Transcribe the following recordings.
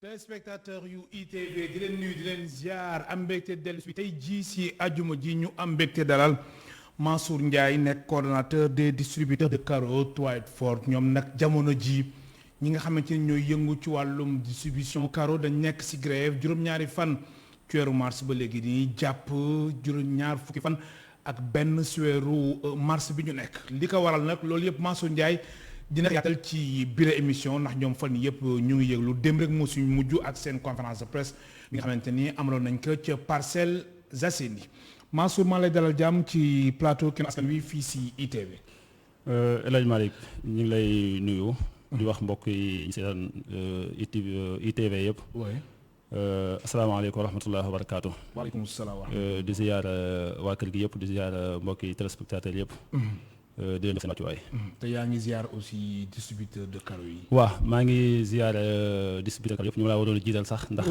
téléspectateur yu ITV di leen nuyu di leen ziar am mbégte dellu si tey jii si àjjuma ji ñu am mbégte dalal Mansour Ndiaye nekk coordonnateur des distributeurs de carreaux Whiteford ñoom nag jamono ji ñi nga xamante ni ñooy yëngu ci wàllum distribution carreaux dañ nekk si grève juróom-ñaari fan ci weeru mars ba léegi nii jàpp juróom-ñaar fukki fan ak benn si weeru mars bi ñu nekk li ko waral nag loolu yëpp Mansour Ndiaye dina yaatal ci biir émission ndax ñoom fan yëpp ñu ngi yëglu dem rek moo suñu mujj ak seen conférence de presse bi nga xamante ni amaloon nañ ko ca Parcelles Assainies Mansour maa lay dalal jàmm ci plateau Kenu Askan Wi fii si ITV. El Hadj Malick ñu ngi lay nuyu. di wax mbokk yi seen ITV yëpp. oui. asalaamaaleykum wa rahmatulah wa barakaatu. waaleykum salaam. di ziar waa kër gi yëpp di ziar mbokki téléspectateurs yëpp. di leen def seen wàccuwaay. te yaa ngi ziar aussi distributeur de carreaux yi. waaw maa ngi ziar distributeur carreaux yëpp ñu laa waroon a jiital sax. ndax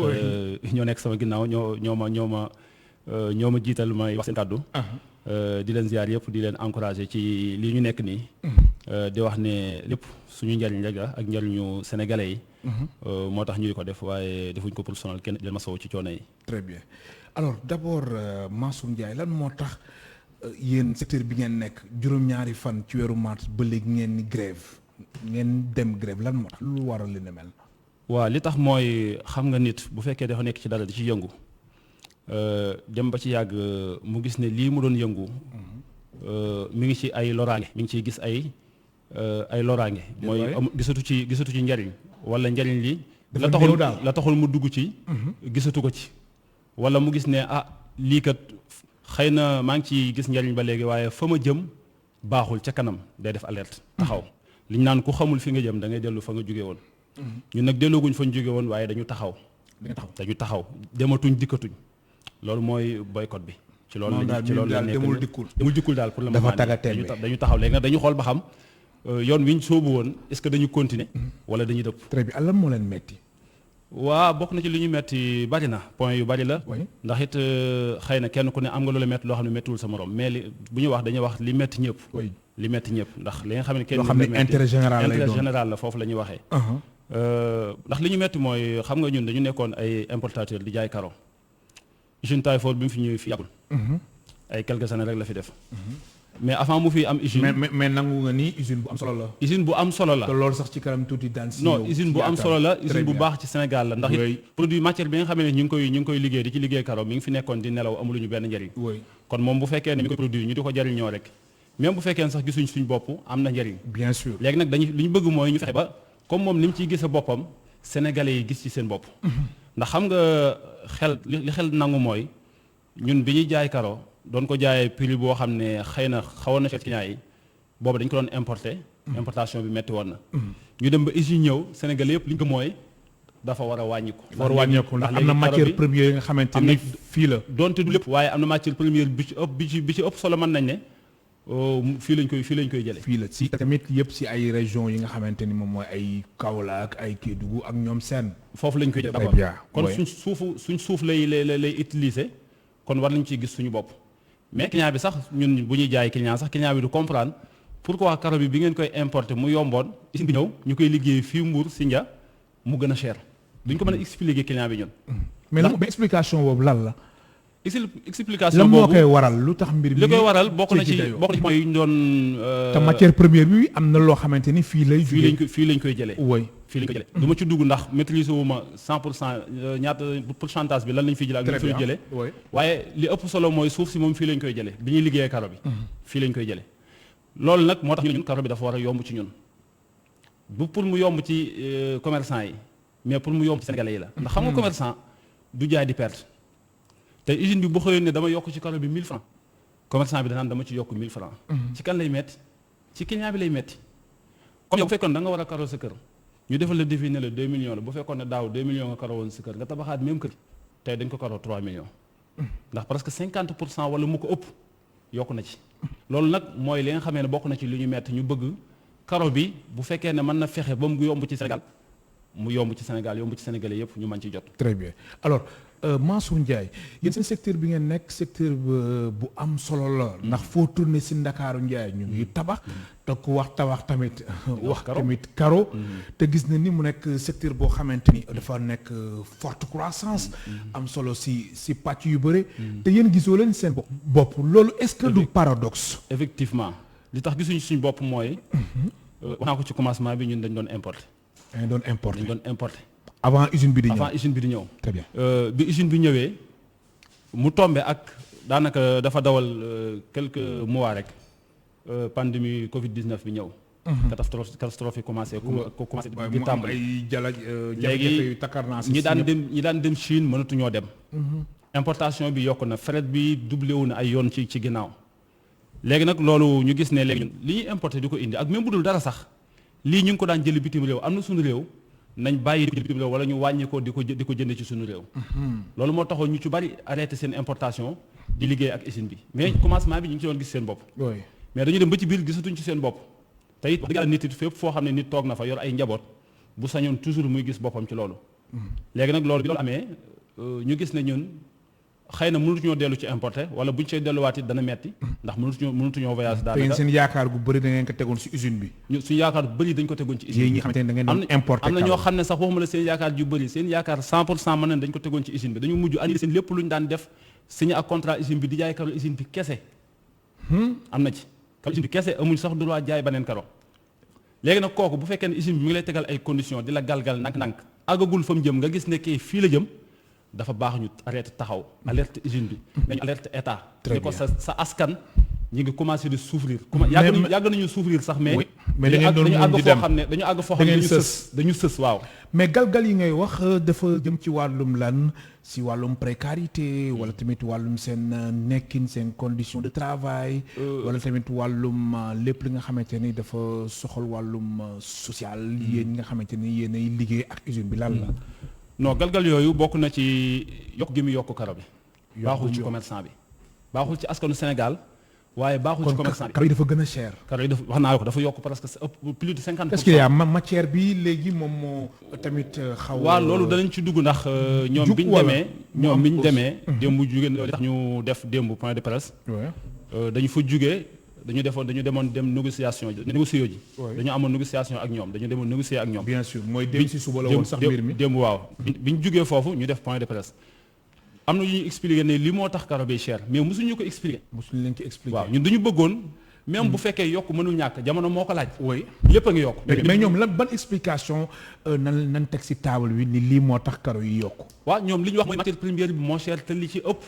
ñoo nekk sama ginnaaw ñoo ma jiital may wax seen kàddu. di leen ziar yëpp di leen encouragé ci lii ñu nekk nii. di wax ne lépp suñu njariñ rek la ak njariñu sénégalais yi. moo tax ñu di ko def waaye defuñ ko pour sonal kenn di leen masawu ci coono yi. très bien alors d'abord Mansour Ndiaye lan moo tax yéen secteur bi ngeen nekk juróom-ñaari fan ci weeru mars ba léegi ngeen ni grève ngeen dem grève lan moo tax lu waral li ne mel. waaw li tax mooy xam nga nit bu fekkee dafa nekk ci dara di ci yëngu dem ba ci yàgg mu gis ne lii mu doon yëngu mi ngi ci ay loraange mi ngi ciy gis ay loraange. mooy gisatu ci njariñ wala njariñ li la taxul mu dugg ci. gisatu ko ci wala mu gis ne lii kat xëy na maa ngi ciy gis njariñ ba léegi waaye fa ma jëm baaxul ca kanam day def alerte taxaw liñ naan ku xamul fi nga jëm da ngay dellu fa nga jóge woon. ñun nag dellooguñ fa ñu jóge woon waaye dañu taxaw dematuñ dikkatuñ loolu mooy boycott bi. ci loolu la nekk demul dikkul daal pour le moment dañu taxaw léegi nag dañu xool ba xam yoon wi ñu sóobu woon est-ce que dañu continuer wala dañuy dëpp. très bien lan moo leen metti. waa bokk na ci li ñu metti bari na point yu bari la. ndax it xëy na kenn ku ne am nga loola metti loo xam ne mettiwul sa morom mais bu ñu wax dañuy wax li metti ñëpp. li metti ñëpp ndax li nga xam ne kenn. loo xam ne intérêt général la foofu la ñuy waxee. ndax li ñu metti mooy xam nga ñun dañu nekkoon ay importateur di jaay carreau. usine Whiteford bi mu fi ñëwee fii yàggul. ay quelques années rek la fi def. mais avant mu fi am usine. mais nangu nga ni usine bu am solo la. usine bu am solo la. te loolu sax ci kanam tuuti daan si. non usine bu am solo la usine bu baax ci Sénégal la. ndax it produit matière bi nga xam ne ñu ngi koy liggéey di ci liggéey carreau mi ngi fi nekkoon di nelaw amuluñu benn njëriñ. kon moom bu fekkee ne mi ngi koy produit ñu di ko jëriñoo rek même bu fekkee ne sax gisuñ suñ bopp am na njëriñ. bien sûr léegi nag li ñu bëgg mooy ñu fexe ba comme moom ni mu ciy gise boppam sénégalais yi gis ci seen bopp. ndax xam nga li xel nangu mooy ñun bi ñuy jaay carreau doon ko jaayee prix boo xam ne xëy na xawoon na fekk client yi boobu dañ ko doon importer. importation bi metti woon na. ñu dem ba usine ñëw Sénégal yëpp li ñu ko mooy dafa war a wàññiku. ndax am na matière première yi nga xamante ni fii la. donte du lépp waaye am na matière première bi ci ëpp solo mën nañ ne fii lañ koy jëlee. fii la si tamit yëpp si ay régions yi nga xamante ni moom mooy ay Kaolack ay Kédougou ak ñoom seen. foofu lañ koy jëlee d'abord kon suñ suuf lay utiliser. kon war nañu ciy gis suñu bopp mais client bi sax ñun bu ñuy jaay client bi du comprendre pourquoi carreau bi ngeen koy importer mu yomboon usine bi ñëw ñu koy liggéey fii Mbour Sindia mu gën a cher duñ ko mën a expliquer client bi ñun. mais explication boobu lan la. explication lan boobu moo koy waral lu tax mbir mi. li koy waral bokk na ci mooy ñu doon. te matière première bi am na loo xamante ni fii lañ koy jëlee. fii lañ koy jëlee du ma ci dugg ndax maîtriser wu ma 100% ñaata pourcentage bi lan lañ fiy jëlee ak ñu fiy jëlee. waaye li ëpp solo mooy suuf si moom fii lañ koy jëlee bi ñuy liggéeyee carreau bi. fii lañ koy jëlee loolu nag moo tax ñun carreau bi dafa war a yomb ci ñun bu pour mu yomb ci commerçant yi mais pour mu yomb ci sénégalais yi la. ndax xam nga commerçant du jaay di perte te usine bi bu xëyoon ne dama yokk ci carreau bi 1000 francs commerçant bi danaan dama ci yokk 1000 francs ci kan lay metti ci client bi lay metti comme yow bu fekkoon da nga war a carreau sa kër ñu defal la devis ne la 2 millions la bu fekkoon ne daaw 2 millions nga carreau woon sa kër nga tabaxaat même kër tey dañ ko carreau 3 millions ndax presque 50% wala mu ko ëpp yokku na ci loolu nag mooy li nga xamee ne bokk na ci li ñu metti ñu bëgg carreau bi bu fekkee ne mën na fexe ba mu yomb ci Sénégal mu yomb ci Sénégal yomb ci Sénégalais yëpp ñu mën ci jot. très bien alors Mansour Ndiaye yéen seen secteur bi ngeen nekk secteur bu am solo la ndax foo tourné si Ndakaaru Ndiaye ñu ngi tabax te ku wax tabax tamit wax tamit karo te gis na ni mu nekk secteur boo xamante ni dafa nekk forte croissance am solo si pàcc yu bëre te yéen gisoo leen seen bopp loolu est-ce que du paradoxe. Effectivement li tax gisuñu suñu bopp mooy wax naa ko ci commencement bi ñun dañ doon importer. dañ doon importer. avant usine bi di ñëw avant usine bi di ñëw. très bien bi usine bi ñëwee mu tombé ak daanaka dafa dawal quelques mois rek pandémie Covid 19 bi ñëw. catastrophe yi commencé di tàmbali. ay jala léegi yu takkarnaas ñi daan dem Chine mënatuñoo dem. importation bi yokk na fret bi doublé wu na ay yoon ci ginnaaw. léegi nag loolu ñu gis ne léegi li ñuy importé di ko indi ak même bu dul dara sax lii ñu ngi ko daan jëli bitim réew am na suñu réew. nañ bàyyi di ko bitim réew wala ñu wàññi ko di ko jënd ci suñu réew. loolu moo taxoon ñu ci bari arrêté seen importation di liggéey ak usine bi mais commencement bi ñu ngi ci doon gis seen bopp. mais dañu dem ba ci biir gisatuñ ci seen bopp. te it wax dëgg yàlla nit it fépp foo xam ne nit toog na fa yor ay njaboot bu sañoon toujours muy gis boppam ci loolu. léegi nag loolu bi loolu amee ñu gis ne ñun xëy na mënutuñoo dellu ci importé wala buñ see delluwaat it dana metti ndax mënutuñoo voyage daanaka. te seen yaakaar gu bëri da ngeen ko tegoon si usine bi. suñu yaakaar bu bëri dañ ko tegoon ci usine bi. ñi xamante ne da ngeen doon importé am na ñoo xam ne sax waxuma la seen yaakaar ju bëri seen yaakaar 100% mën nañ dañ ko tegoon ci usine bi dañu mujj andi seen lépp lu ñu daan def signé ak contrat usine bi di jaay karo usine bi kese. am na ci karo usine bi kese amuñ sax droit jaay beneen karo. léegi nag kooku bu fekkee ne usine bi mi ngi lay tegal ay conditions di la galgal ndànk-ndànk àggagul fa mu jëm nga gis ne kii fii la jëm dafa baax ñu arrêté taxaw alerte usine bi dañu alerte état ni ko sa askan ñi ngi commencé di souffrir yàgg nañu souffrir sax mais dañu àgg foo xam ne dañu sës waaw mais galgal yi ngay wax dafa jëm ci wàllum lan si wàllum précarité wala tamit wàllum seen nekkin seen condition de travail wala tamit wàllum lépp li nga xamante ni dafa soxal wàllum social yéen ñi nga xamante ni yéen ay liggéey ak usine bi lan la. non galgal yooyu bokk na ci yokk gi mu yokk karo bi baaxul ci commerçant bi baaxul ci askanu Sénégal waaye baaxul ci commerçant bi karo yi dafa gën a cher. karo yi wax naa ko dafa yokk presque plus de 50%. est-ce qu'il y a matière bi léegi moom moo tamit xaw waaw loolu danañ ci dugg ndax ñoom biñ demee démb jugee tax ñu def démb point de presse dañu fa jugee dañu demoon dem négocier ji dañu amoon négociation ak ñoom dañu demoon négocier ak ñoom. bien sûr mooy dem si suba la woon sax mbir mi démb waaw bi ñu jugee foofu ñu def point de presse am na ñu expliqué ne li moo tax karo bi cher mais mosuñu ko expliqué. mosuñu leen ko expliqué waaw ñun dañu bëggoon même bu fekkee yokk mënul ñàkk jamono moo ko laaj. oui lépp a ngi yokk. mais ñoom lan ban explication nan teg si table bi ni lii moo tax karo yi yokk. waaw ñoom li ñu wax mooy matière première bi moo cher te li ci ëpp.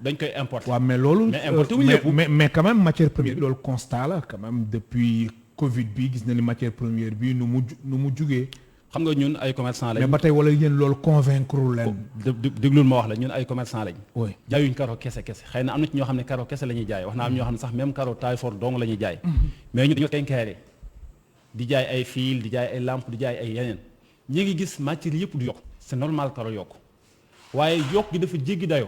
dañ koy importer. waaw mais loolu. mais importer wu ñëpp mais quand même matière première bi loolu constat la quand même depuis Covid bi gis na ni matière première bi nu mu jugee. xam nga ñun ay commerçant lañ. mais ba tey wala yéen loolu convaincre leen. déglul ma wax la ñun ay commerçant lañ. oui jaayuñ karo kese xëy na am na ci ñoo xam ne karo kese la ñuy jaay wax naa am ñoo xam ne sax même karo taille fort dong la ñuy jaay. mais ñu dañoo kenkaare di jaay ay fil di jaay ay lampe di jaay ay yeneen ñi ngi gis matière yëpp du yokk c'est normal karo yokk waaye yokk gi dafa jéggi dayoo.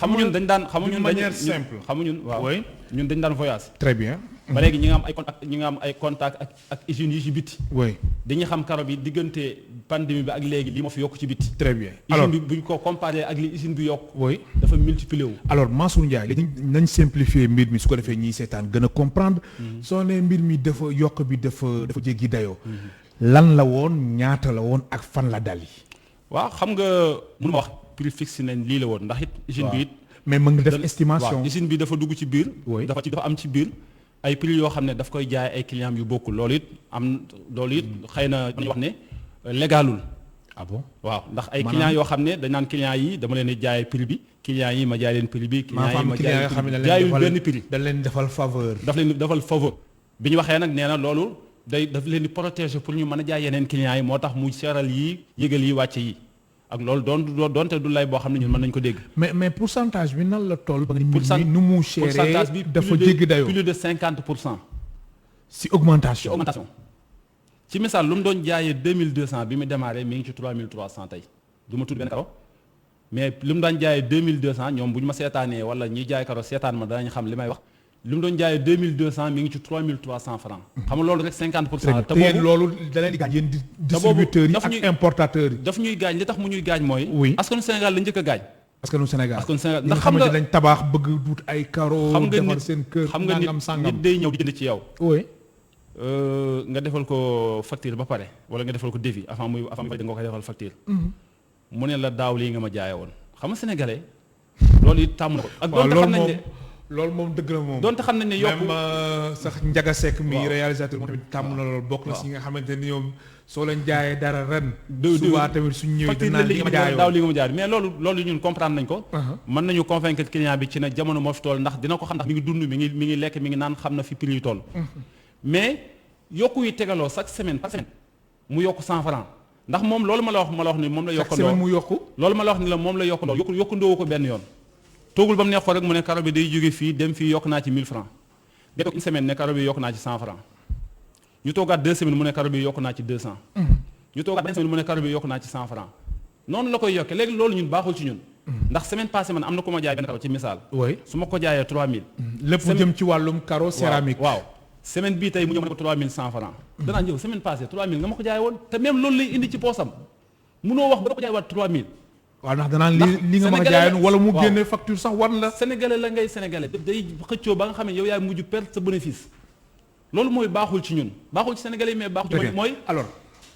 xamuñu dañ daan xamuñu manière simple xamuñu waaw ñun dañ daan voyage. très bien. ba léegi ñi nga am ay contact ak usines yi ci biti. oui dañuy xam karo bi diggante pandémie bi ak léegi li moo fi yokk ci biti. très bien usine bi buñ ko comparé ak li usine bi yokk. oui dafa multiplier wu. alors Mansour Ndiaye léegi nañ simplifier mbir mi su ko defee ñiy seetaan gën a comprendre. soo nee mbir mi dafa yokk bi dafa jéggi dayoo. lan la woon ñaata la woon ak fan la dal yi. waaw xam nga mun ma wax prix fixe nañ lii la woon ndax it. usine bi it mais mën nga def estimation. waaw usine bi dafa dugg ci biir. oui dafa am ci biir. ay prix yoo xam ne daf koy jaay ay clients yu bokkul loolu it xëy na ñu wax ne légalul. ah bon waaw ndax ay clients yoo xam ne dañ naan clients yi dama leen di jaay prix bi clients yi ma jaay leen prix bi. clients yi ma jaay leen prix bi jaayul benn prix. dañ leen defal faveur. daf leen defal faveur bi ñu waxee nag nee na loolu daf leen di protéger pour ñu mën a jaay yeneen clients yi moo tax mu seeral yi yëgal yi wàcce yi ak loolu doonte du lay boo xam ne ñun mën nañu ko dégg. mais pourcentage bi nan la toll. ba ni nu mu chéré pourcentage bi dafa jéggi dayoo plus de 50%. si augmentation. ci misaal lu mu doon jaayee 2200 bi mu démarré mi ngi ci 3300 tey du ma tudd benn karo mais lu mu daan jaayee 2200 ñoom bu ñu ma seetaanee wala ñuy jaay karo seetaan ma danañ xam li may wax li mu doon jaayee 2200 mi ngi ci 3300 francs. xam nga loolu rek 50% la. te yéen loolu da leen di gaañ yéen distributeurs yi ak importateurs yi. daf ñuy gaañ li tax mu ñuy gaañ mooy. oui askanu Sénégal la njëkk a gaañ. askanu Sénégal ndax xam nga dañ tabax bëgg wut ay carreaux. xam nga defar seen kër xam nga nit day ñëw di jënd ci yow. oui. nga defal ko facture ba pare wala nga defal ko devis avant muy nga koy defal facture. mu ne la daaw lii nga ma jaayee woon xam nga sénégalais loolu it tàmm na ko. ak doonte xam nañ ne loolu moom dëgg la moom. doonte xam nañ ne yokku même sax Ndiaga Seck mi réalisateur moom tamit tàmm na loolu bokk na si nga xamante ni ñoom soo leen jaayee dara ren. souvent tamit suñ ñëwee dinaa li nga ma jaayoo daaw li nga ma jaayoo mais loolu ñun comprendre nañ ko. mën nañu convaincre client bi ci ne jamono moo fi toll ndax dina ko xam ndax mi ngi dund mi ngi lekk mi ngi naan xam na fi prix yu toll. mais yokku yi tegaloo chaque semaine par semaine mu yokk 100 francs ndax moom loolu ma la wax ni moom la yokkandoo chaque semaine mu yokku. loolu ma la wax ni la moom la yokkandoo yokkandoo ko benn yoon. toogul ba mu neex ko rek mu ne karo bi day jóge fii dem fii yokk naa ci 1000 francs nga toog une semaine ne karo bi yokk naa ci 100 francs ñu toogaat 2 semaines mu ne karo bi yokk naa ci 200. ñu toogaat benn semaine mu ne karo bi yokk naa ci 100 francs noonu la koy yokkee léegi loolu ñun baaxul ci ñun. ndax semaine passée man am na ku ma jaay benn karo ci misaal. oui su ma ko jaayee 3000. lépp mu jëm ci wàllum carreau céramique. waaw semaine bii tey mu ñëw ne ko 3100 francs. danaa ñëw semaine passée 3000 nga ma ko jaayee woon te même loolu lay indi ci poosam munoo wax ba nga ko jaayee waat 3000. waaw ndax danaan li nga ma jaayoon wala mu génne facture sax war la. sénégalais la ngay sénégalais day xëccoo ba nga xam ne yow yaay mujj perte sa bénéfice loolu mooy baaxul ci ñun baaxul ci sénégalais yi mais baaxul ci mooy alors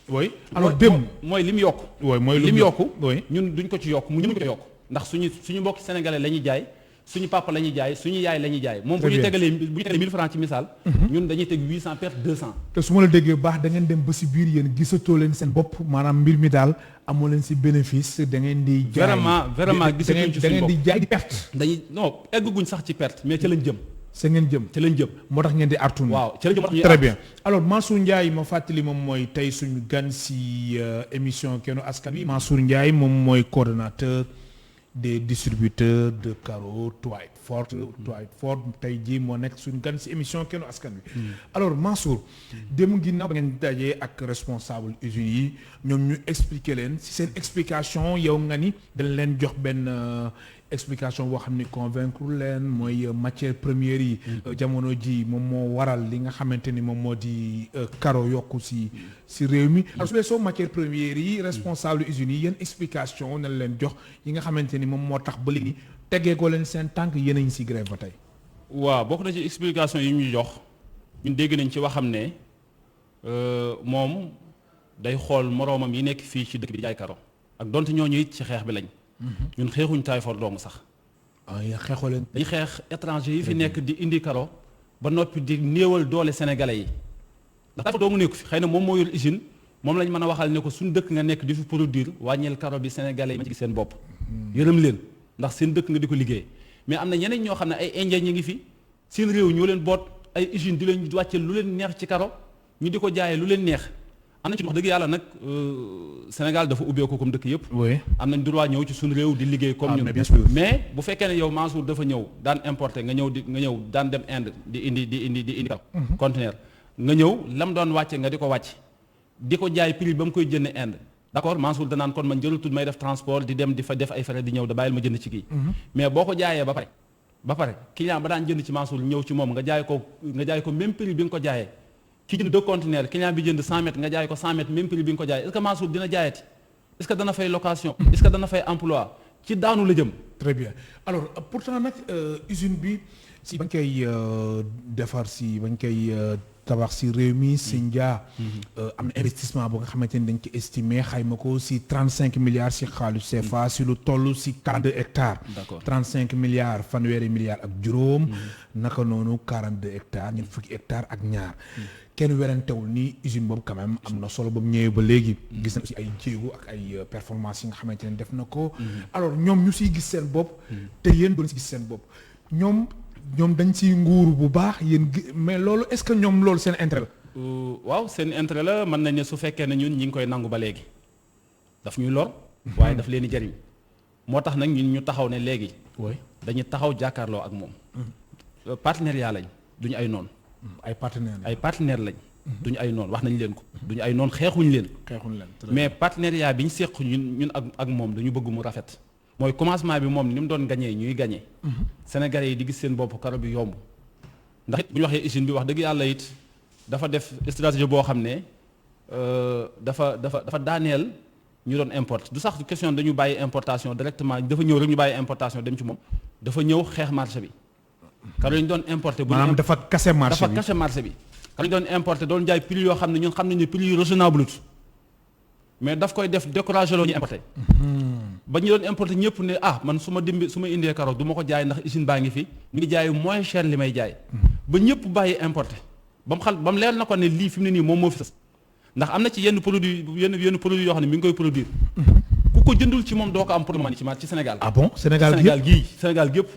oui alors démb mooy li mu yokk mooy li mu yokk oui ñun duñ ko ci yokk mu ñu ko yokk ndax suñu mbokki sénégalais la ñuy jaay suñu papa la ñuy jaay suñu yaay la ñuy jaay moom bu ñu tegalee 1000 francs ci misaal ñun dañuy teg 800 perte 200 te su ma la déggee baax da ngeen dem ba si biir yéen gisatoo leen seen bopp maanaam mbir mi daal amoo leen si bénéfice da ngeen di jaay vraiment gisatuñ ci da suñu ngeen bopp di jaay di perte dañuy non egguñ sax ci perte mais ca lañ jëm sa ngeen jëm ca lañ jëm moo tax ngeen di artu waaw ca lañ jëm moo tax ñuy très bien alors Mansour Ndiaye ma fàttali moom mooy tey suñu gan si émission Kennu Askan Wi Mansour Ndiaye moom mooy coordonnateur des distributeurs de carreaux Dwight Ford tey jii moo nekk suñu gan si émission Kennu Askan Wi alors Mansour dem ginnaaw ba ngeen dajee ak responsable usines yi ñoom ñu expliquer leen si seen explication yow nga ni dañ leen jox benn explication boo xam ni convaincre leen mooy matière première yi jamono ji moom moo waral li nga xamante ni moom moo di carreau yokku si réew mi alors su dee soo matière première yi responsable usines yi yéen explication nañ leen jox yi nga xamante ni moom moo tax ba léegi tegee ko leen seen tànk yéen a ngi si grève ba tey waaw bokk na ci explication yi ñu jox ñun dégg nañ ci waxam ne moom day xool moroomam yi nekk fii ci dëkk bi jaay carreau ak donte ñooñu it ci xeex bi lañ ñun xeexuñ Dwight Ford dong sax xeexoo leen dañu xeex étranger yi fi nekk di indi carreau ba noppi di néewal doole sénégalais yi ndax Dwight Ford dong nekku fi xëy na moom moo yor usine moom lañ mën a waxal ne ko suñu dëkk nga nekk di fi produire wàññeel carreau bi sénégalais yi ma ci gis seen bopp yërëm leen ndax seen dëkk nga di ko liggéey mais am na ñeneen ñoo xam ne ay indien ñi ngi fi seen réew ñoo leen boot ay usine di leen wàcceel lu leen neex ci carreau ñu di ko jaayee lu leen neex am na ci wax dëgg yàlla nag Sénégal dafa ubbeeku comme dëkk yëpp am nañ droit ñëw ci suñu réew di liggéey comme ñun mais bu fekkee ne yow Mansour dafa ñëw daan importer nga ñëw daan dem Inde di indi conteneur nga ñëw lam doon wàcce nga di ko wàcc di ko jaay prix ba mu koy jënd Inde d'accord Mansour danaan kon man jëlatul may def transport di dem di fa def ay frais di ñëw da bàyyil ma jënd ci kii mais boo ko jaayee ba pare client ba daan jënd ci Mansour ñëw ci moom nga jaay ko même prix bi nga ko jaayee ki jënd 2 conteneurs client bi jënd 100 mètres nga jaay ko 100 mètres même prix bi nga ko jaayee est-ce que Mansour dina jaayati est-ce que dana fay location est-ce que dana fay emploi ci daanu la jëm très bien alors pourtant nag usine bi si bañ koy defar si bañ koy tabax si réew mi Sindia am na investissement boo nga xamante ni dañ ko estimé xayma ko si 35 milliards si xaalis CFA si lu toll si 42 hectares 35 milliards fanweeri milliards ak juróom naka noonu 42 hectares ñun fukki hectares ak ñaar kenn werantewul ni usine boobu quand même am na solo ba mu ñëwee ba léegi gis na aussi ay jéego ak ay performances yi nga xamante ne def na ko alors ñoom ñu siy gis seen bopp te yéen doon si gis seen bopp ñoom dañ ci nguuru bu baax yéen mais loolu est-ce que ñoom loolu seen intérêt la waaw seen intérêt la mën nañ ne su fekkee ne ñun ñi ngi koy nangu ba léegi daf ñuy lor waaye daf leen di jariñ moo tax nag ñun ñu taxaw ne léegi dañuy taxaw jàkkaarloo ak moom partenariat lañ duñu ay noon ay partenaire lañ duñu ay noon wax nañ leen ko duñu ay noon xeexuñ leen mais partenariat bi ñu seq ñun ak moom dañu bëgg mu rafet mooy commencement bi moom ni mu doon gañee ñuy gañee Sénégalais yi di gis seen bopp carreau bi yomb ndax it bu ñu waxee usine bi wax dëgg yàlla it dafa def stratégie boo xam ne dafa daaneel ñu doon importe du sax question dañu bàyyi importation directement dafa ñëw rek ñu bàyyi importation dem ci moom dafa ñëw xeex marché bi karo yi ñu doon importé maanaam dafa kase marché bi karo yi ñu doon importé doon jaay prix yoo xam ne ñun xam nañu ne prix yu raisonnable mais daf koy def découragé loo ñu importé ba ñu doon importé ñëpp ne man su ma indee karo du ma ko jaay ndax usine baa ngi fi ñu ngi jaay moins cher li may jaay ba ñëpp bàyyi importé ba mu leer na ko ne lii fi mu ne nii moom moo fi sës ndax am na ci yenn produit yoo xam ne mi ngi koy produire ku ko jëndul ci moom doo ko am pour le moment ci Sénégal. ah bon Sénégal gépp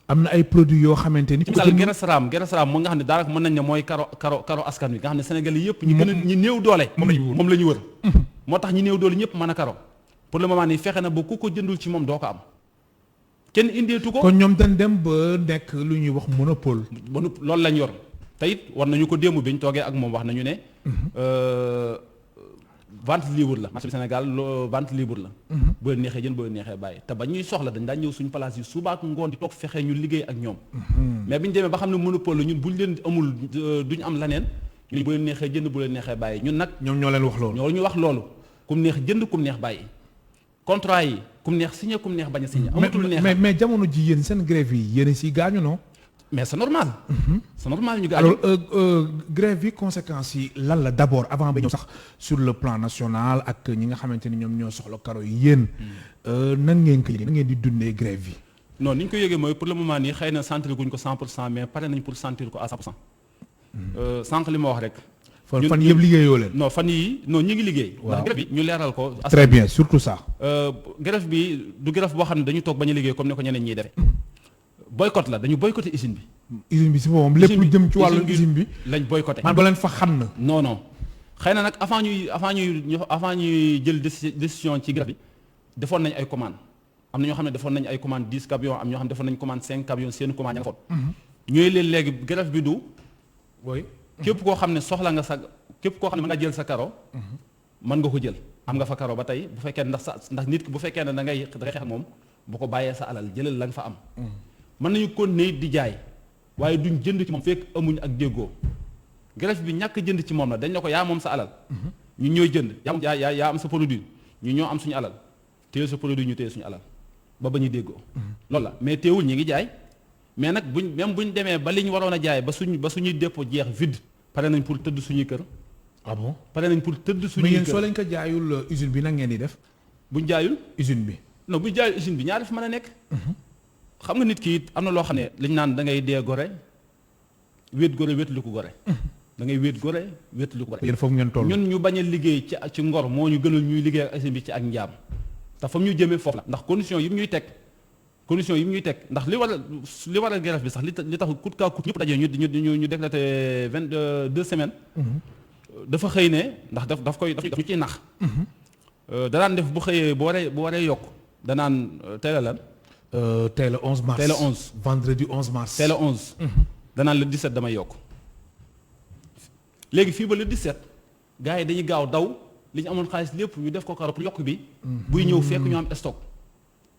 am na ay produits yoo xamante ni. ci misaal gerasaraam mu nga xam ne daanaka mën nañ ne mooy karo askan wi nga xam ne Sénégal yëpp ñi néew doole moom la ñu wër moo tax ñi néew doole ñëpp mën a karo pour le moment nii fexe na ba ku ko jëndul ci moom doo ko am kenn indeetu ko. kon ñoom dañ dem ba nekk lu ñuy wax monopole. loolu lañ yor te it war nañu ko démb bi ñu toogee ak moom wax nañu ne vente libre la marché bi Sénégal vente libre la. boo neexee jën boo neexee bàyyi te ba ñuy soxla dañ daan ñëw suñu place yi suba ak ngoon di toog fexe ñu liggéey ak ñoom. mais bi ñu demee ba xam ne monopole la ñun buñ leen amul duñ am leneen ñu bu leen neexee jënd bu leen neexee bàyyi ñun nag. ñoom ñoo leen wax loolu. ñoo ñu wax loolu kum neex jënd kum neex bàyyi contrat yi kum neex signé kum neex bañ a signé. amatul neex mais jamono ji yéen seen grève yi yéen si gaañu non. mais c'est normal. C'est normal ñu gaañu. alors grève yi conséquences yi lan la d'abord avant ba ñëw sax sur le plan national ak ñi nga xamante ni ñoom ñoo soxla karo yi yéen nan ngeen ko yëgee nan ngeen di dundee grève yi. non ni ñu ko yëgee mooy pour le moment nii xëy na sentir guñ ko 100% mais pare nañ pour sentir ko à 100%. sànq li ma wax rek. fan yëpp liggéeyoo leen. non fan yii non ñu ngi liggéey. waaw ndax grève bi ñu leeral ko. très bien surtout ça. grève bi du grève boo xam ne dañu toog bañ a liggéey comme ni ko ñeneen ñiy defee. boycott la dañu boycotté usine bi. usine bi si boppam lépp lu jëm ci wàllu usine bi lañ boycotté. man ba leen fa xam na. non xëy na nag avant ñuy jël décision ci grève bi defoon nañ ay commandes am na ñoo xam ne defoon nañ ay commandes 10 camions am ñoo xam ne defoon nañ commande 5 camions seen commande ña nga foon. ñooy leen léegi grève bi du. képp koo xam ne soxla nga képp koo xam ne mën nga jël sa karo. mën nga ko jël am nga fa karo ba tey bu fekkee ndax nit ki bu fekkee ne da ngay xeex moom bu ko bàyyee sa alal jëlal la nga fa am. mën nañu continuer di jaay waaye duñ jënd ci moom fekk amuñ ak déggoo grève bi ñàkk jënd ci moom la dañ la ko yaa moom sa alal. ñu ñooy jënd yaa am sa produit ñu ñoo am suñu alal téye sa produit ñu téye suñu alal ba ñu déggoo. loolu la mais teewul ñi ngi jaay mais nag buñ demee ba li ñu waroon a jaay ba suñuy dépôt jeex vide pare nañ pour tëdd suñuy kër. ah bon pare nañ pour tëdd suñuy kër mais yéen soo leen ko jaayul usine bi nag ngeen di def. buñ jaayul usine bi. non buñ jaayul usine bi ñaar def mën a nekk. xam nga nit ki it am na loo xam ne liñ naan da ngay dee gore wéet gore wéetlu ko gore. da ngay wéet gore wéetlu ko gore. yéen foofu ngeen toll. ñun ñu bañ a liggéey ci ngor moo ñu gënal ñuy liggéey ak usine bi ci ak njaam te fa ñu jëmee foofu la ndax condition yi ñuy teg ndax li waral grève bi sax li tax coûte que coûte ñëpp dajee ñu décrété 22 semaines. dafa xëy ne ndax daf ñu ciy nax. danaan def bu xëyee bu waree yokk danaan tey la lan. tey le 11 mars tey le 11 vendredi 11 mars. tey le 11. danaan le 17 damay yokk léegi fii ba le 17 gars yi dañuy gaaw daw li ñu amoon xaalis lépp ñu def ko karo pour yokk bi. buy ñëw fekk ñu am stock.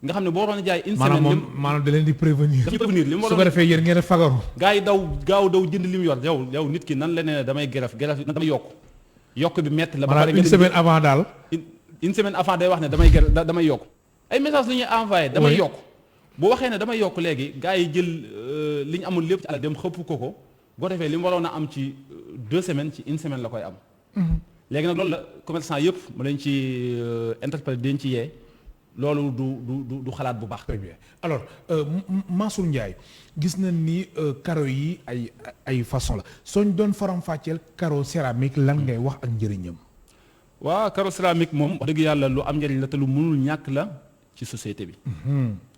nga xam ne boo waroon a jaay une semaine. maanaam da leen di prévenir. li mu su ko defee yéen ngeen a fagaru. gars yi gaaw daw jënd li mu yor yow nit ki nan la ne damay grève damay yokk bi métti la. ba pare une semaine avant daal. une semaine avant day wax ne damay yokk ay message lu ñuy envoyé damay yokk bu waxee ne damay yokk léegi gars yi jël li ñu amul lépp ci àll dem xëpp ko boo defee li mu waroon a am ci 2 semaines ci une semaine la koy am. léegi nag loolu la commerçant yëpp mu leen ci interpellé dañ ci yee loolu du xalaat bu baax. très bien alors Mansour Ndiaye gis nañ ni carreau yi ay façon la sooñ doon faram-fàcceel carreau céramique lan ngay wax ak njëriñam. waaw carreau céramique moom wax dëgg yàlla lu am njëriñ la te lu mënul ñàkk la ci société bi.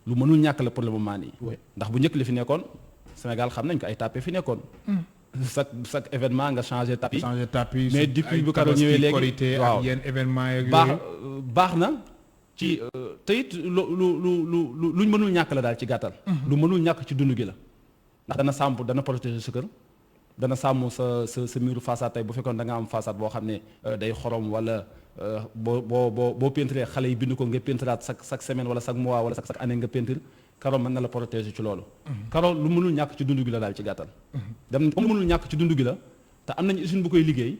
lu mënul ñàkk la pour le moment nii. ndax bu njëkk li fi nekkoon Sénégal xam nañ ko ay tapis fi nekkoon. chaque événement nga changé tapis. mais depuis bu carreau ñëwee léegi waaw yenn événement yeeg baax na ci te it luñ mënul ñàkk la daal ci gàttal. lu mënul ñàkk ci dund gi la. ndax dana protéger sa kër. dana sàmm sa miiru façade tey bu fekkoon da nga am façade boo xam ne day xorom wala boo peinturé xale yi bind ko nga peinturaat chaque semaine wala chaque mois wala chaque année nga peinture karo mën na la protéger ci loolu. karo lu mënul ñàkk ci dund gi la daal ci gàttal. dem comme mënul ñàkk ci dund gi la te am nañu usine bu koy liggéey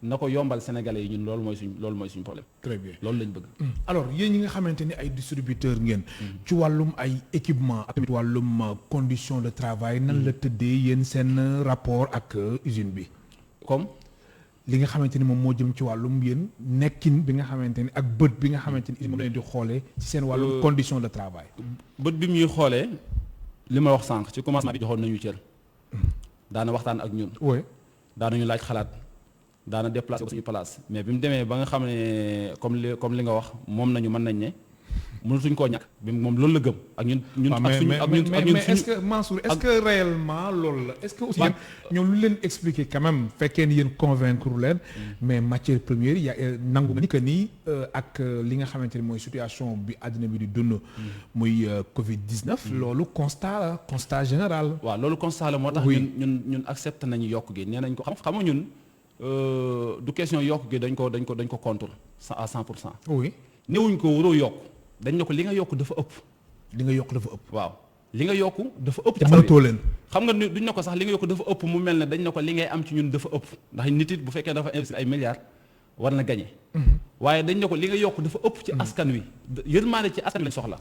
na ko yombal sénégalais yi ñun loolu mooy suñ problème. très bien loolu lañ bëgg. alors yéen ñi nga xamante ni ay distributeur ngeen. ci wàllum ay équipement ak tamit wàllum condition de travail nan la tëddee yéen seen rapport ak usine bi. comme li nga xamante ni moom moo jëm ci wàllum yéen nekkin bi nga xamante ni ak bët bi nga xamante ni moom leen di xoolee ci seen wàllum condition de travail. bët bi muy xoolee li ma wax sànq ci commencement bi joxoon nañu cër. daana waxtaan ak ñun. oui daanañu laaj xalaat daana déplacé suñu place mais bi mu demee ba nga xam ne comme li nga wax moom nañu mën nañ ne mënatuñ koo ñàkk bi moom loolu la gëm ak ñun. mais est-ce que Mansour est-ce que réellement loolu la est-ce que aussi ñoom lu leen expliquer quand même fekkee ni yéen convaincre leen mais matière première ya nangu ni que nii ak li nga xamante ni mooy situation bi àddina bi di dund muy Covid-19 loolu constat général. waaw loolu constat la moo tax ñun accepté nañu yokk gi nee nañ ko xam nga ñun du question yokk gi dañ ko contre à 100%. oui néewuñ ko waroo yokk. dañ ne ko li nga yokk dafa ëpp. li nga yokk dafa ëpp. waaw li nga yokk dafa ëpp. te mënatoo leen. xam nga duñ ne ko sax li nga yokk dafa ëpp mu mel ne dañ ne ko li ngay am ci ñun dafa ëpp ndax nit it bu fekkee dafa investir ay milliards war na gagner. waaye dañ ne ko li nga yokk dafa ëpp ci askan wi. yërmaande ci askan wi lañ soxla.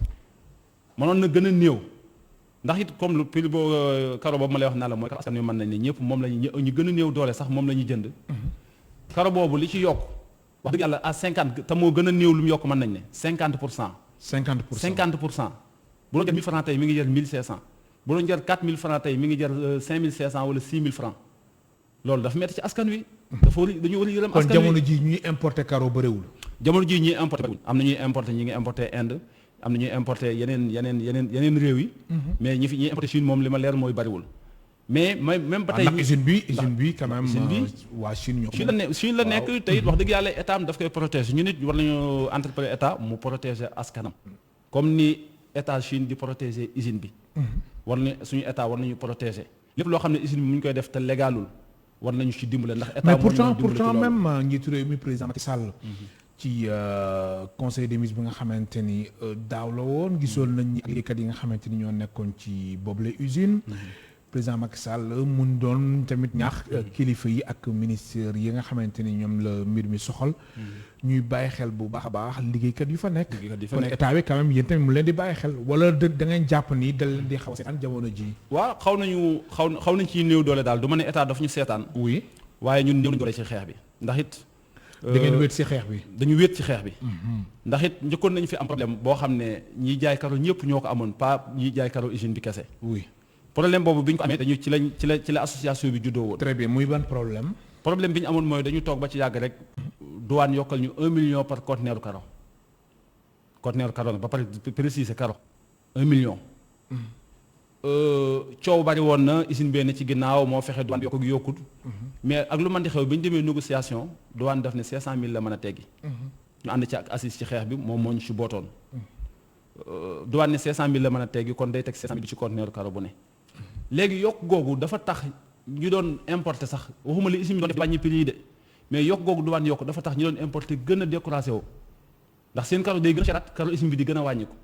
mënoon na gën a néew ndax it comme lu prix boo karo boobu ma lay wax naa la mooy askan wi mën nañ ne ñëpp moom la ñu gën a néew doole sax moom la ñuy jënd. karo boobu li ci yokk wax dëgg yàlla à 50 te moo gën a néew lu mu yokk mën nañ ne 50%. 50%. bu doon jar 1000 francs tey mi ngi jar 1500 bu doon jar 4000 francs tey mi ngi jar 5500 wala 6000 francs loolu dafa metti ci askan wi. dañu war a yërëm askan wi kon jamono ji ñuy importer caro bëriwul. jamono ji ñuy importer am na ñuy importer ñi ngi importer Inde am na ñuy importer yeneen réew yi. mais ñi importer Chine moom li ma leer mooy bëriwul. mais même ba tey usine bi quand même waa Chine ñoo Chine la nekk tey wax dëgg yàlla état am daf koy protéger ñu nit war nañu entrepreneur état mu protéger askanam comme ni état Chine di protéger usine bi suñu état war nañu protéger lépp loo xam ne usine bi mu ñu koy def te légalul war nañu ci dimbale ndax état mais pourtant même njiitu réew mi président Macky Sall ci conseil des ministres bi nga xamante ni daaw la woon gisoon nañ ñi liggéeykat yi nga xamante ni ñoo nekkoon ci boobule usine président Macky Sall mun doon tamit ñaax kilifa yi ak ministère yi nga xamante ni ñoom la mbir mi soxal ñuy bàyyi xel bu baax a baax liggéeykat yu fa nekk kon état bi quand même yéen tamit mu leen di bàyyi xel wala da ngeen jàpp ni da leen di xaw a seetaan jamono ji waaw xaw nañ ci néew doole daal du ma ne état daf ñu seetaan oui waaye ñun néew nañ doole ci xeex bi ndax it da ngeen wéet ci xeex bi dañu wéet ci xeex bi ndax it njëkkoon nañu fi am problème boo xam ne ñiy jaay karo ñëpp ñoo ko amoon pas ñiy jaay karo usine bi kese oui problème boobu bi ñu ko amee dañu ci la association bi juddoo woon. très bien muy ban problème. problème bi ñu amoon mooy dañu toog ba ci yàgg rek douane yokkal ñu 1 million par conteneur karo nag ba pare préciser karo 1 million. coow bari woon na usine bee ne ci ginnaaw moo fexe douane bi yokkut mais ak lu mën di xew bi ñu demee négociation douane def ne 500000 la mën a teggi. ñu ànd ci ak assise ci xeex bi moom moo ñu ci bootoon. douane ne 500000 la mën a teggi kon day teg 500000 ci conteneur karo bu ne. léegi yokk googu dafa tax ñu doon importer sax waxuma li usine bi doon def wàññi prix yi de mais yokk googu douane yokk dafa tax ñu doon importer gën a découragé wu ndax seen karo day gën a ceraat karo usine bi di gën a wàññiku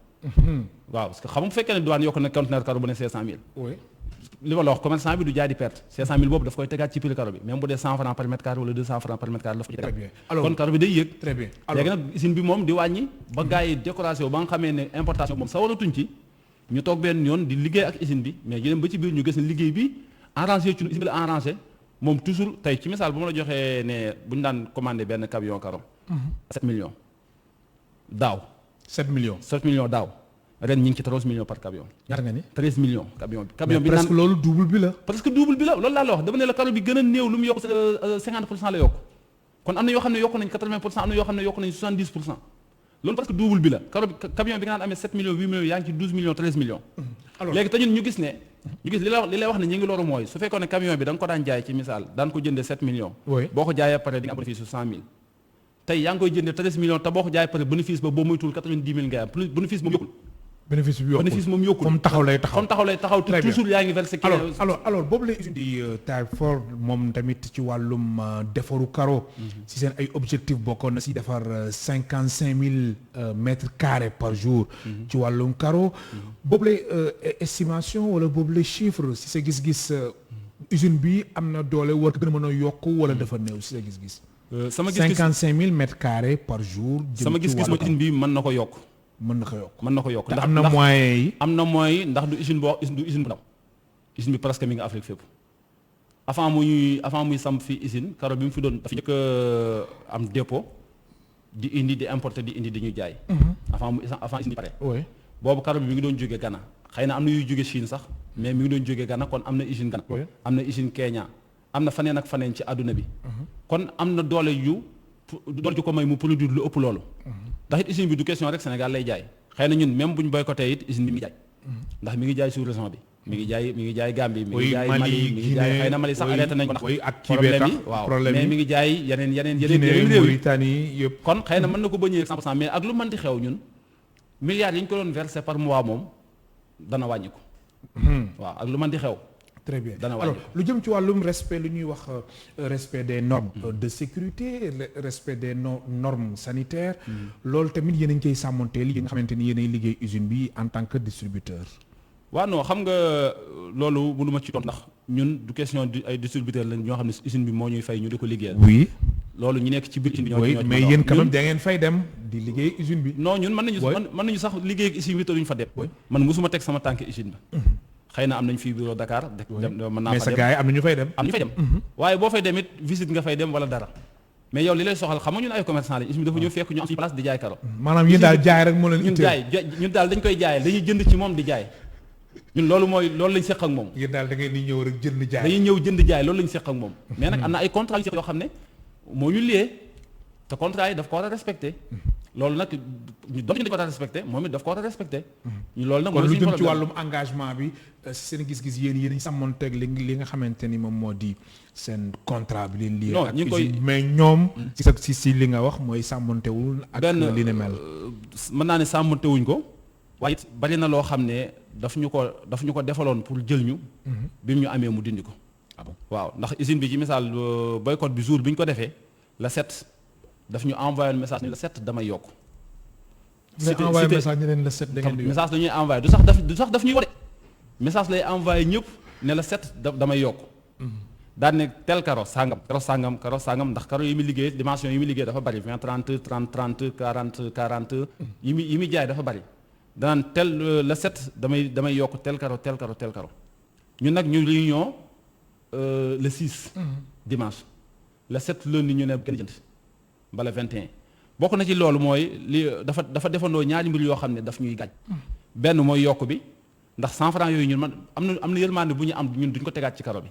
waaw parce que xam nga bu fekkee ne douane yokk na conteneur karo bu ne 500000 oui li ma la wax commerçant bi du jaay di perte 500000 boobu daf koy tegaat ci prix karo bi même bu dee 100 francs par mètre carré wala 200 francs par mètre carré daf ko ci tegaat kon karo bi day yéeg très bien léegi nag usine bi moom di wàññi ba gars yi découragé wu ba nga xamee ne importation moom sa waratuñ ci ñu toog benn yoon di liggéey ak usine bi mais ñu dem ba ci biir ñu gis ne liggéey bi arrangé ci usine bi la arrangé moom toujours tey ci misaal bu ma la joxee ne bu ñu daan commandé benn camion karo 7 millions daaw 7 millions daaw ren ñu ngi ci 13 millions par camion. ñaata nga ni 13 millions camion bi presque loolu double bi la. presque double bi la loolu laa la wax dama ne la karo bi gën a néew lu mu yokk 50% la yokk kon am na yoo xam ne yokk nañ 80% am na yoo xam ne yokk nañ 70%. loolu presque double bi la camion bi nga naan amee 7 millions 8 millions yaa ngi ci 12 millions 13 millions. léegi te ñun ñu gis li lay wax ne ñu ngi loru mooy su fekkoon ne camion bi da nga ko daan jaay ci misaal daan ko jëndee 7 millions. boo ko jaayee pare di nga am bénéfice su 100000. tey yaa ngi koy jëndee 13 millions te boo ko jaayee pare bénéfice ba boo moytuwul 90 000 ngay am bénéfice ba yokkul bénéfice bi yokkul bénéfice moom yokkul comme taxaw lay taxaw comme taxaw lay taxaw Très bien. toujours yaa ngi versé alors boobu la usine di Tyford moom tamit ci wàllum defaru carreau si seen ay objectif bokkoon na si defar 55 000 mètres carrés par jour ci wàllum carreau boobu la estimation wala boobu la chiffre si sa gis-gis usine bi am na doole war ko gën a mën a yokk wala dafa néew si sa gis-gis sama gis-gis 55 000 mètres carrés par jour sama gis-gis mooy usine bi mën na ko yokk mën na ko yokk mën na ko yokk te am na moyens yi am na moyens yi ndax du usine boo du usine bu ndaw usine bi presque mi ngi Afrique fépp avant muy samp fii usine carreau bi mu fi doon dafa njëkk am dépôt di indi di importer di indi di ñu jaay avant usine bi pare oui boobu carreau bi mi ngi doon jógee Ghana xëy na am na yuy jóge Chine sax mais mi ngi doon jógee Ghana kon am na usine Ghana Oui. am na usine Kenya am na faneen ak faneen ci àdduna bi kon am na doole ju ko may mu produire lu ëpp loolu ndax it usine bi du question rek Sénégal lay jaay xëy na ñun même bu ñu boycotté it usine bi mi ngi jaay ndax mi ngi jaay sous région bi mi ngi jaay Gambie mi ngi jaay Mali mi ngi jaay xëy na Mali sax arrêté nañ ko ndax ak kii bee tax waaw problème mais yi mi ngi jaay yeneen Guinée réew yi Mauritanie yëpp kon xëy na mën na ko bañ a yëg 100% mais ak lu mën di xew ñun milliards yi ñu ko doon versé par mois moom dana wàññi ko waaw ak lu mën di xew très bien dana alors wàññi lu jëm ci wàllum respect lu ñuy wax respect des normes de sécurité respect des normes sanitaires loolu tamit yéen a ngi koy sàmmanteel yi nga xamante ni yéenay liggéey usine bi en tant que distributeur waaw non xam nga loolu mënu ma ci doon ndax ñun du question ay distributeur lañ ñoo xam ne usine bi moo ñuy fay ñu di ko liggéeyal oui loolu ñu nekk ci biir usine bi oui ñoo mais yéen quand même da ngeen fay dem di liggéey usine bi non ñun mën nañu sax liggéey ak usine bi te duñ fa dem man mosuma teg sama tànk usine ba xëy na am nañ fii bureau Dakar mën naa mais fa sa dem gars yi am na ñu fay dem am ñu fay dem waaye boo fay dem it visite nga fay dem wala dara mais yow li lay soxal xam nga ñun ay commerçant lañ usine bi dafa ñëw fekk ñu am ci place di jaay karo maanaam yéen daal jaay rek moo leen ñun ñun daal dañ koy jaayal dañuy jënd ci moom di jaay ñun loolu lañ seq ak moom yéen daal da ngeen di ñëw rek jënd jaay dañuy ñëw jënd jaay loolu lañ seq ak moom mais nag am na ay contrat yu seq yoo xam ne moo ñu lié te contrat yi daf ko war a respecté loolu nag ñu doon ñu dañ ko war a respecté moom it daf ko war a respecté ñu loolu nag kon mooy lu suñu jëm ci problème. wàllum engagement bi si seen gis-gis yéen sàmmonteeg li nga xamante ni moom moo di seen contrat bi leen lii Non, ak ñu ngi koy- usine mais ñoom si li nga wax mooy sàmmontewul ak li ne mel mën naa ne sàmmantewuñ ko waaye it bari na loo xam ne daf ñu ko defaloon pour jël ñu bi mu ñu amee mu dindi ko ah bon waaw ndax usine bi ci misaal boycott bi jour bi ñu ko defee la 7 daf ñu envoyé message ni la 7 damay yokk nga envoyé message ñu leen la set da ngeen di yokk message dañuy envoyé du sax daf ñuy woo de message lay envoyé ñëpp ne la 7 damay yokk daan ne tel karo sangam ndax karo yi muy liggéey dimension yi muy liggéey dafa bari 20 30 30 30 40 40 yi muy jaay dafa bari danaan tel le 7 damay yokk tel karo ñun nag ñu réunion le 6 dimanche le 7 lundi ñu ne kenn jënd bala 21 bokk na ci loolu mooy li dafa defandoo ñaari mbir yoo xam ne daf ñuy gaañ benn mooy yokk bi ndax 100 francs yooyu ñun man am na yërmande bu ñu am ñun duñ ko tegaat ci karo bi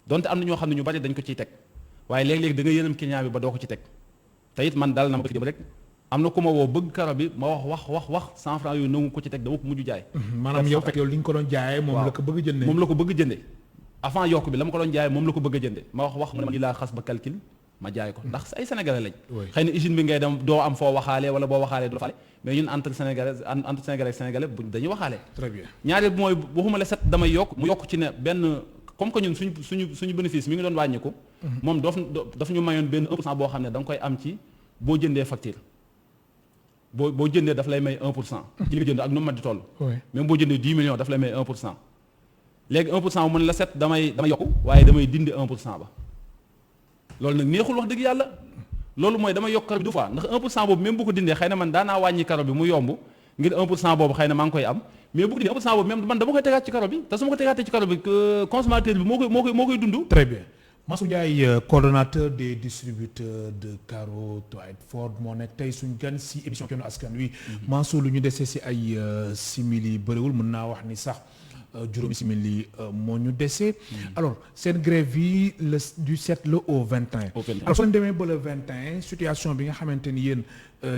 donte am na ñoo xam ne ñu bari dañ ko ciy teg waaye léeg-léeg da nga yërëm client bi ba doo ko ci teg te it man daal na ma ko rek am na ku ma woo bëgg karo bi ma wax 100 francs yooyu nangu ko ci teg dama ko mujj jaay maanaam yow fekk yow li nga ko doon jaayee moom la ko bëgg a jëndee moom la ko bëgg jënde avant yokk bi la ma ko doon jaayee moom la ko bëgg a jënde ma wax mu ne ma lii laa xas ba calcul ma jaay ko ndax ay sénégalais lañ xëy na usine bi ngay dem doo am foo waxaale wala boo waxaalee doo faale mais ñun entre sénégalais ak sénégalais bu dañuy waxaale très bien ñaareel bi mooy waxuma la 7 damay yokk mu yokk ci ne benn comme que ñun suñu bénéfice mi ngi doon wàññiku moom daf ñu mayoon benn 1% boo xam ne da nga koy am ci boo jëndee facture boo jëndee daf lay may 1% ci li nga jënd ak nu mu di toll même boo jëndee 10 millions daf lay may 1% léegi 1% mu ne la 7 damay yokku waaye damay dindi 1% ba loolu nag neexul wax dëgg yàlla loolu mooy dama yokk karo bi du fois ndax 1% boobu même bu ko dindee xëy na man daanaa wàññi karo bi mu yomb ngir 1% boobu xëy na maa ngi koy am mais bu ko dindee 1% boobu même man dama koy tegaat ci karo bi te su ma ko tegaatee ci karo bi consommateur bi moo koy dund. très bien Mansour Ndiaye coordonnateur des distributeurs de carreaux Twightford moo nekk tey suñ gan si émission Kennu Askan Wi. Mansour lu ñu desee si ay simili bëriwul mën naa wax ni sax juróomi simili moo ñu desee alors seen grève yi du 7 le au 21 alors soo leen demee ba le 21 situation bi nga xamante ni yéen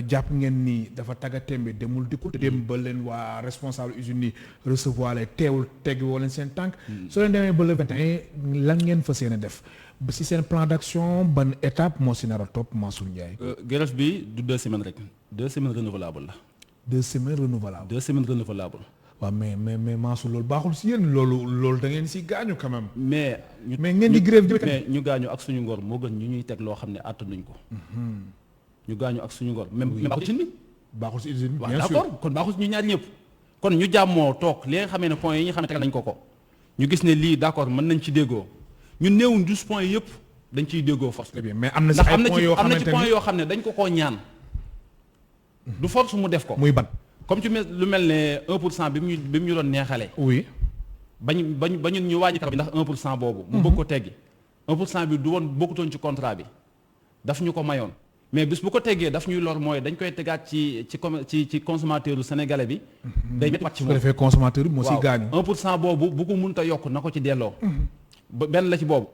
jàpp ngeen ni dafa tagga témbe demul dikkul te dem ba leen waa responsable usine yi recevoir les teewul teggi woo leen seen tànk soo leen demee ba le 21 lan ngeen fas yéene def ba si seen plan d'action ban étape moo si nar a topp Mansour Ndiaye grève bi du 2 semaines rek 2 semaines renouvelable la 2 semaines renouvelable. 2 semaines renouvelable. waaw mais Mansour loolu baaxul si yéen loolu da ngeen si gaañu quand même. mais ngeen di grève mais ñu gaañu ak suñu ngor moo gën ñu ñuy teg loo xam ne àttanuñ ko. ñu gaañu ak suñu ngor même baaxul ci usine bi. baaxul si usine bi waaw bien sûr d'accord kon baaxul si ñu ñaar ñëpp. kon ñu jàmmoo toog li nga xamee ne point yi ñu xam ne tegal nañ ko ñu gis ne lii d'accord mën nañ ci déggoo ñun néewuñ 12 points yëpp dañ ciy déggoo force. très bien mais am na si ay points yoo am na xamante ci point yoo xam ne dañ ko koo ñaan. du force mu def ko. muy ban. comme ci lu mel ne 1% bi mu ñu doon neexalee. oui. bañu ñu wàññi karo bi ndax 1% boobu. mu bëgg ko teggi 1% bi du woon bokkutoon ci contrat bi daf ñu ko mayoon. mais bis bu ko teggee daf ñuy lor mooy dañ koy tegaat ci consommateur u sénégalais bi. day métti ci moom su ko defee consommateur bi moo siy gaañu. 1% boobu bu ko mënta yokk na ko ci delloo. benn la ci boobu.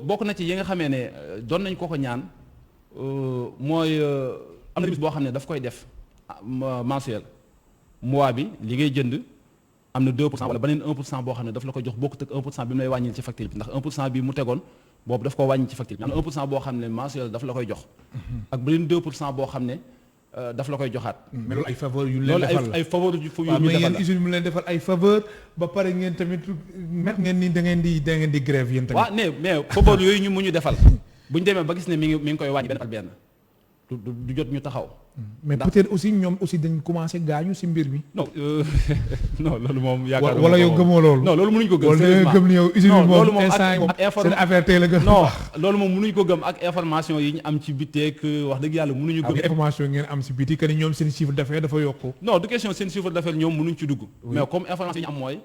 bokk na ci yi nga xamee ne doon nañ ko ñaan mooy am na bis boo xam ne daf koy def mensuel mois bi li ngay jënd am na 2% wala beneen 1% boo xam ne daf la ko jox bokkut ak 1% bi mu lay wàññil ci facture bi ndax 1% bi mu tegoon boobu daf ko wàññi ci facture bi am na 1% boo xam ne mensuel daf la koy jox. ak beneen 2% boo xam ne daf la koy joxaat. mais loolu ay faveur yu leen defal loolu ay faveur yu ñu defal la mais yéen usine mu leen defal ay faveur ba pare ngeen tamit met ngeen ni da ngeen di grève yéen tamit. waaw mais faveur yooyu ñu mu ñu defal bu ñu demee ba gis ne mi ngi koy wàññi benn par benn du jot ñu taxaw. mais peut-être aussi ñoom aussi dañ commencé gaañu si mbir mi. non non loolu moom. yaakaar wala yow gëmoo loolu. non loolu mënuñ ko gëm. sérieusement wala gëm ni yow usine bi moom ak seen affaire tey la gën. non loolu moom mënuñ ko gëm ak information yi ñu am ci biteeg wax dëgg yàlla mënuñu gëm. ak information ngeen am si biti que ni ñoom seen chiffre d'affaires dafa yokku. non du question seen chiffre d'affaires ñoom mënuñ ci dugg. mais comme information yi ñu am mooy.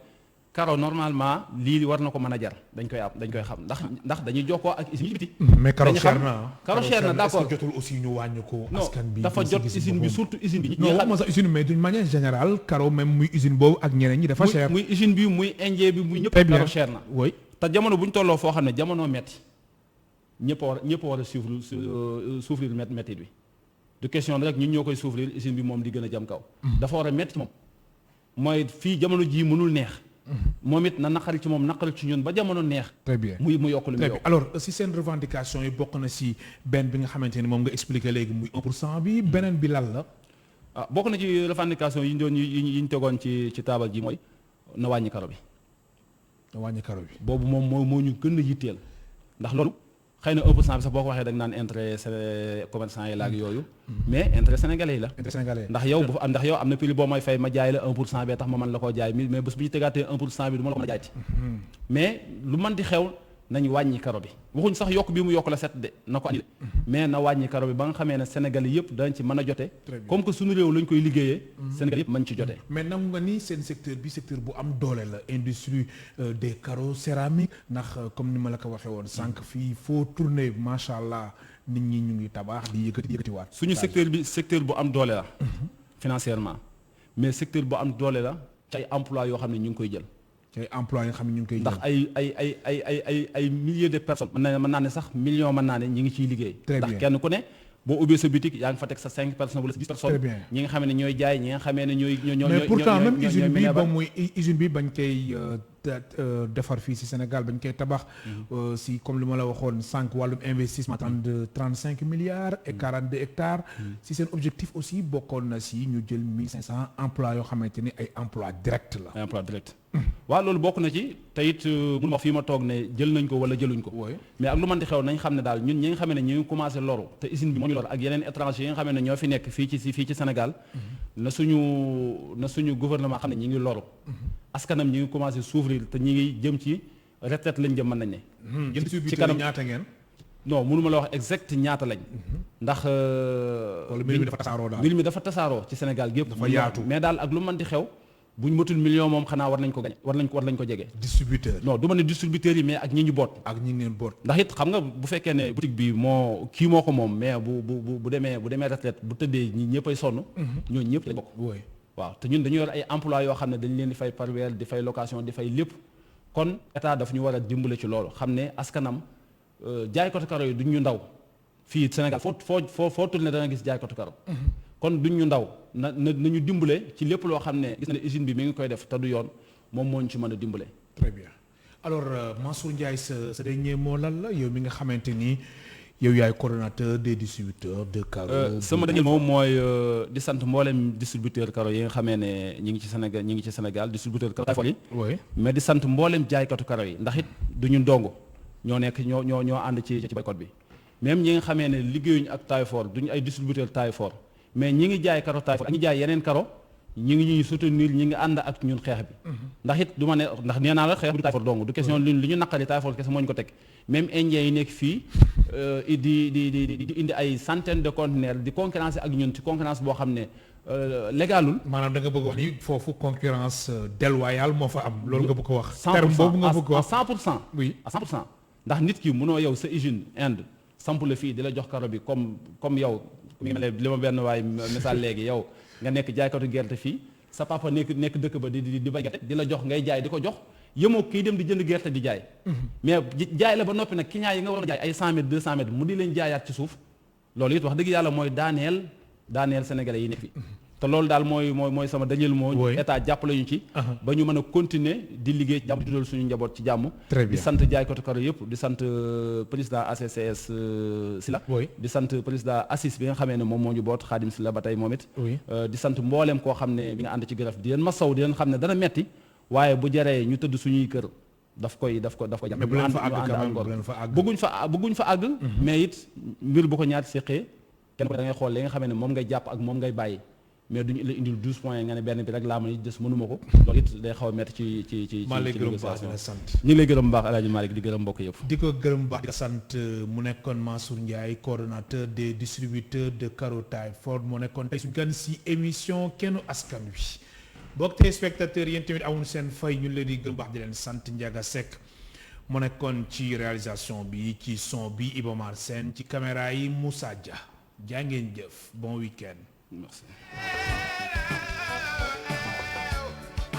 Karo normalement lii war na ko mën a jar dañ koy xam ndax dañuy jokkoo ak usine bi biti. mais Karo cher na. Karo cher na d'accord est-ce que jotul aussi ñu wàññi ko. askan bi dafa jot usine bi surtout usine bi. non waxuma sax usine mais d'une manière générale Karo même muy usine boobu ak ñeneen ñi dafa cher. muy usine bi muy indien bi muy ñëpp. Karo cher na. oui te jamono bu ñu tolloo foo xam ne jamono metti ñëpp a war a souffrir metti bi du question rek ñun ñoo koy souffrir usine bi moom di gën a jëm kaw. dafa war a metti ci moom mooy fii jamono jii mënul neex. moom it na naqari ci moom naqari ci ñun ba jamono neex. très bien mu yokk lu mu yokk. alors si seen revendication yi bokk na si benn bi nga xamante ni moom nga expliqué léegi muy 1% bi beneen bi lan la. bokk na ci revendication yi ñu tegoon ci taabal ji mooy na wàññi karo bi. na wàññi karo bi. boobu moom moo ñu gën a yitteel ndax loolu xëy na 1% bi sax boo ko waxee da nga naan intérêt commerçant yi la ak yooyu. mais intérêt sénégalais yi la. intérêt sénégalais ndax yow am na prix boo may fay ma jaay la 1% bee tax ma mën la koo jaay mais bés bu ñu tegaatee 1% bi du ma la ko mën a jaayati. mais lu mën di xew nañ wàññi karo bi waxuñ sax yokk bi mu yokk la set de na ko andi mais na wàññi karo bi ba nga xamee ne sénégalais yëpp dañ ci mën a jote comme que suñu réew lañ koy liggéeyee. sénégalais yëpp mën ci jote. mais nangu nga ni seen secteur bi secteur bu am doole la industrie des carreaux céramiques ndax comme ni ma la ko waxee woon sànq fii foo tourner macha allah nit ñi ñu ngi tabax di yëkkatiwaat. suñu secteur bu am doole la. financièrement mais secteur bu am doole la ci ay emploi yoo xam ne ñu ngi koy jël. ci ay emploi yoo xam ne ñu ngi koy jël. ndax ay milliers de personnes. mën naa ne sax millions mën naa ne ñi ngi ciy liggéey. ndax kenn ku ne boo ubbee sa boutique yaa ngi fa teg sa 5 personnes wala 10 personnes. très bien ñi nga xam ne ñooy jaay ñi nga xamee ne ñooy. mais pourtant même usine bi ba muy usine bi bañ koy defar fii si Sénégal bañ koy tabax. si comme li ma la waxoon sànq wàllum investissement de 35 milliards et 42 hectares. si seen objectif aussi bokkoon na si ñu jël 1500 emplois yoo xamante ni ay emplois direct la. ay emplois direct. waaw loolu bokk na ci te it mun wax fii ma toog ne jël nañ ko wala jëluñ ko. mais ak lu mën di xew nañ xam ne daal ñun ñi nga xam ne ñu ngi commencé loru te usine bi moo ñu lor ak yeneen étranger yi nga xam ne ñoo fi nekk fii ci Sénégal. na suñu gouvernement xam ne ñi ngi loru. askanam ñi ngi commencé souffrir te ñi ngi jëm ci retraite lañ jëm mën nañ ne. ci kanam ñaata ngeen. non mënuma la wax exact ñaata lañ. ndax. wala mbir mi dafa tasaaroo daal mbir mi dafa tasaaroo ci Sénégal gépp dafa yaatu mais daal ak lu mën di xew. bu ñu matul million moom xanaa war nañ ko gañ war nañ ko jege. distributeur non du ma ne distributeurs yi mais ak ñi ñu boot. ak ñi ngeen boot. ndax it xam nga bu fekkee ne boutique bi moo ko moom mais bu demee retraite bu tëddee ñi ñëppay sonn. ñooñu ñëpp lañ bokk. waaw te ñun dañu yor ay emploi yoo xam ne dañ leen di fay par weer di fay location di fay lépp kon état daf ñu war a dimbale ci loolu xam ne askanam jaaykatu karo yi duñ ñu ndaw fii Sénégal foo tourné da nga gis jaaykatu karo. kon duñ ñu ndaw nañu dimbale ci lépp loo xam ne gis na ne usine bi mi ngi koy def te du yoon moom moo ñu ci mën a dimbale. très bien alors Mansour Ndiaye sa dernier mot lan la yow mi nga xamante ni yow yaay coordonnateur des distributeurs de carreaux. sama dernier moom mooy di sant mboolem distributeur carreaux yi nga xamee ne ñi ngi ci Sénégal distributeur carreaux yi. oui mais di sant mboolem jaaykatu carreaux yi ndax it du ñu ndongo ñoo nekk ñoo ànd ci boycott bi même ñi nga xamee ne liggéeyuñu ak taille fort duñu ay distributeur taille fort mais ñi ngi jaay carreau taille fort ak ñi jaay yeneen carreau ñi ngi ñuy soutenir ñi ngi ànd ak ñun xeex bi ndax it du ma ne ndax nee naa la xeex bi du taille fort dong du question li ñu naqari taille fort kese moo ñu ko teg même indien yi nekk fii di indi ay centaines de conteneurs di concurrencer ak ñun ci concurrence boo xam ne légalul. maanaam da nga bëgg wax ni foofu concurrence déloyale moo fa am. loolu nga bëgg wax. 100% terme boobu nga bëgg wax à 100%. oui à 100%. ndax nit ki mënoo yow sa usine Inde samp la fii di la jox carreau bi comme yow mi ngi li ma benn waay misaal léegi yow nga nekk jaaykatu gerte fii sa papa nekk dëkk ba di bay gerte di la jox ngay jaay di ko jox yemoo kii dem di jënd gerte di jaay. mais jaay la ba noppi nag client yi nga war a jaay ay 100 mètres 200 mètres mu di leen jaayaat ci suuf loolu it wax dëgg yàlla mooy daaneel sénégalais yi nekk fi. te loolu daal mooy sama dernier mot. état jàppale ñu ci. ba ñu mën a continuer di liggéey jàmm di dundal suñu njaboot ci jàmm. très bien di sant jaaykatu carreau yëpp di sant président ACCS Sila. di sant président Assis bi nga xamee ne moom moo ñu boot Xaadim Sila ba tey moom it. di sant mboolem koo xam ne bi nga ànd ci greffe di leen masaw di leen xam ne dana metti waaye bu jaree ñu tëdd suñuy kër daf koy jàmm. bu leen fa àgg bu leen fa àgg. bëgguñ fa àgg. mais it mbir bu ko ñaati séqee kenn ko da ngay xool li nga xamee ne moom ngay jàpp ak moom ngay bàyyi mais duñu la indil 12 points nga ne benn bi rek laa mën a des mënuma ko loolu it day xaw a métti ci maa lay gërëm baax di la sant. ñu ngi lay gërëm baax El Hadj Malick di gërëm mbokk yëpp. di ko gërëm baax di ko sant mu nekkoon Mansour Ndiaye coordonnateur des distributeurs de carreaux taille fort moo nekkoon tey su gan si émission kennu askan wi mbokk téléspectateurs yéen tamit amul seen fay ñu leen di gërëm baax di leen sant Ndiaga Seck mu nekkoon ci réalisation bi ci son bi Iba Mar Sène ci caméra yi Moussa Dia jaa ngeen jëf bon week-end. Merci.